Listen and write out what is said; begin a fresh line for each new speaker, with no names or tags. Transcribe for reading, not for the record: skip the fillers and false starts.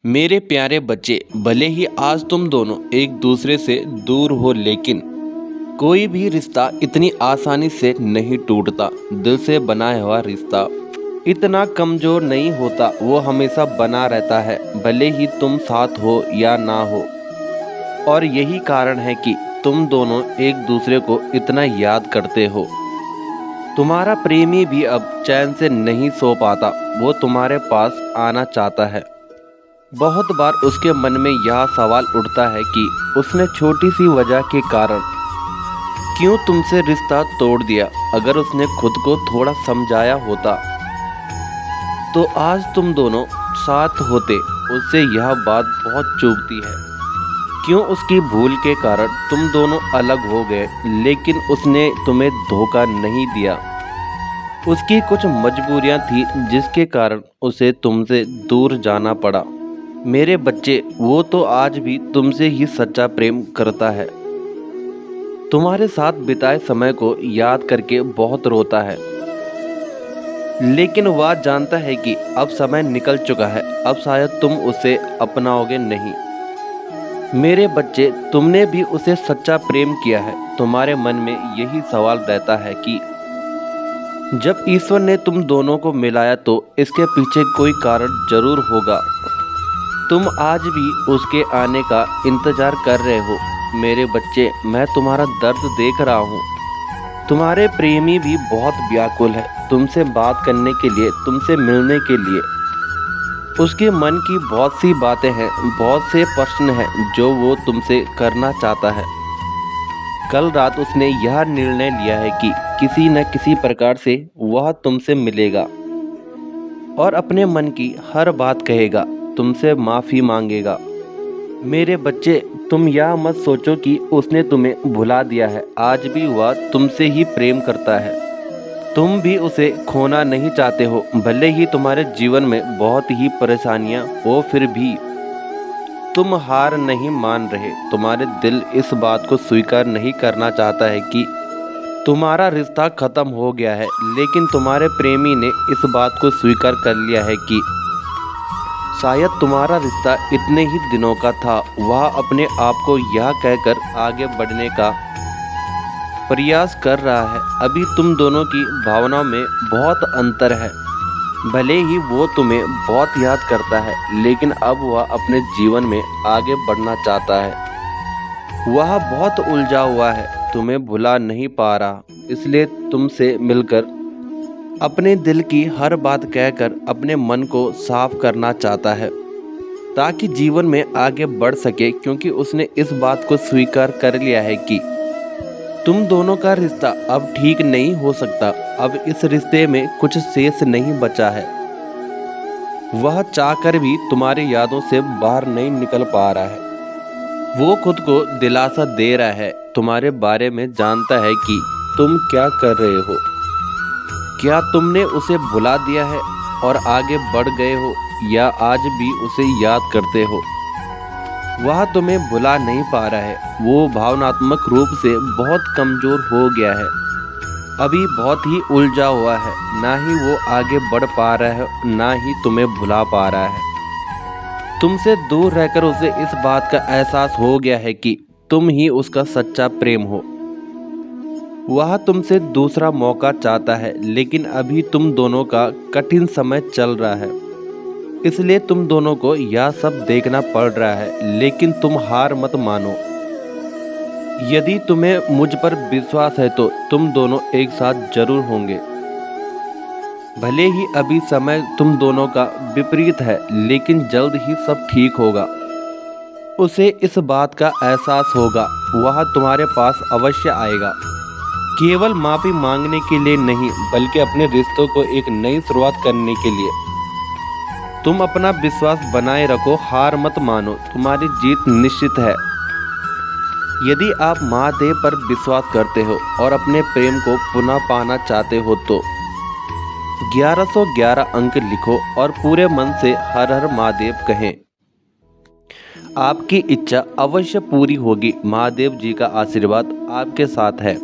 मेरे प्यारे बच्चे, भले ही आज तुम दोनों एक दूसरे से दूर हो, लेकिन कोई भी रिश्ता इतनी आसानी से नहीं टूटता। दिल से बनाया हुआ रिश्ता इतना कमज़ोर नहीं होता, वो हमेशा बना रहता है, भले ही तुम साथ हो या ना हो। और यही कारण है कि तुम दोनों एक दूसरे को इतना याद करते हो। तुम्हारा प्रेमी भी अब चैन से नहीं सो पाता, वो तुम्हारे पास आना चाहता है। बहुत बार उसके मन में यह सवाल उठता है कि उसने छोटी सी वजह के कारण क्यों तुमसे रिश्ता तोड़ दिया। अगर उसने खुद को थोड़ा समझाया होता तो आज तुम दोनों साथ होते। उससे यह बात बहुत चुभती है, क्यों उसकी भूल के कारण तुम दोनों अलग हो गए, लेकिन उसने तुम्हें धोखा नहीं दिया। उसकी कुछ मजबूरियां थी जिसके कारण उसे तुमसे दूर जाना पड़ा। मेरे बच्चे, वो तो आज भी तुमसे ही सच्चा प्रेम करता है। तुम्हारे साथ बिताए समय को याद करके बहुत रोता है, लेकिन वह जानता है कि अब समय निकल चुका है, अब शायद तुम उसे अपनाओगे नहीं। मेरे बच्चे, तुमने भी उसे सच्चा प्रेम किया है। तुम्हारे मन में यही सवाल रहता है कि जब ईश्वर ने तुम दोनों को मिलाया तो इसके पीछे कोई कारण जरूर होगा। तुम आज भी उसके आने का इंतजार कर रहे हो। मेरे बच्चे, मैं तुम्हारा दर्द देख रहा हूँ। तुम्हारे प्रेमी भी बहुत व्याकुल है तुमसे बात करने के लिए, तुमसे मिलने के लिए। उसके मन की बहुत सी बातें हैं, बहुत से प्रश्न हैं जो वो तुमसे करना चाहता है। कल रात उसने यह निर्णय लिया है कि किसी न किसी प्रकार से वह तुमसे मिलेगा और अपने मन की हर बात कहेगा, तुमसे माफ़ी मांगेगा। मेरे बच्चे, तुम यह मत सोचो कि उसने तुम्हें भुला दिया है। आज भी वह तुमसे ही प्रेम करता है। तुम भी उसे खोना नहीं चाहते हो। भले ही तुम्हारे जीवन में बहुत ही परेशानियां हो, फिर भी तुम हार नहीं मान रहे। तुम्हारे दिल इस बात को स्वीकार नहीं करना चाहता है कि तुम्हारा रिश्ता खत्म हो गया है, लेकिन तुम्हारे प्रेमी ने इस बात को स्वीकार कर लिया है कि शायद तुम्हारा रिश्ता इतने ही दिनों का था। वह अपने आप को यह कहकर आगे बढ़ने का प्रयास कर रहा है। अभी तुम दोनों की भावनाओं में बहुत अंतर है। भले ही वो तुम्हें बहुत याद करता है, लेकिन अब वह अपने जीवन में आगे बढ़ना चाहता है। वह बहुत उलझा हुआ है, तुम्हें भुला नहीं पा रहा, इसलिए तुमसे मिलकर अपने दिल की हर बात कहकर अपने मन को साफ करना चाहता है, ताकि जीवन में आगे बढ़ सके। क्योंकि उसने इस बात को स्वीकार कर लिया है कि तुम दोनों का रिश्ता अब ठीक नहीं हो सकता। अब इस रिश्ते में कुछ शेष नहीं बचा है। वह चाहकर भी तुम्हारी यादों से बाहर नहीं निकल पा रहा है। वो खुद को दिलासा दे रहा है, तुम्हारे बारे में जानता है कि तुम क्या कर रहे हो। क्या तुमने उसे भुला दिया है और आगे बढ़ गए हो, या आज भी उसे याद करते हो। वह तुम्हें भुला नहीं पा रहा है। वो भावनात्मक रूप से बहुत कमज़ोर हो गया है, अभी बहुत ही उलझा हुआ है। ना ही वो आगे बढ़ पा रहा है, ना ही तुम्हें भुला पा रहा है। तुमसे दूर रहकर उसे इस बात का एहसास हो गया है कि तुम ही उसका सच्चा प्रेम हो। वह तुमसे दूसरा मौका चाहता है, लेकिन अभी तुम दोनों का कठिन समय चल रहा है, इसलिए तुम दोनों को यह सब देखना पड़ रहा है। लेकिन तुम हार मत मानो। यदि तुम्हें मुझ पर विश्वास है तो तुम दोनों एक साथ जरूर होंगे। भले ही अभी समय तुम दोनों का विपरीत है, लेकिन जल्द ही सब ठीक होगा। उसे इस बात का एहसास होगा, वह तुम्हारे पास अवश्य आएगा। केवल माफ़ी मांगने के लिए नहीं, बल्कि अपने रिश्तों को एक नई शुरुआत करने के लिए। तुम अपना विश्वास बनाए रखो, हार मत मानो, तुम्हारी जीत निश्चित है। यदि आप महादेव पर विश्वास करते हो और अपने प्रेम को पुनः पाना चाहते हो तो 1111 अंक लिखो और पूरे मन से हर हर महादेव कहें। आपकी इच्छा अवश्य पूरी होगी। महादेव जी का आशीर्वाद आपके साथ है।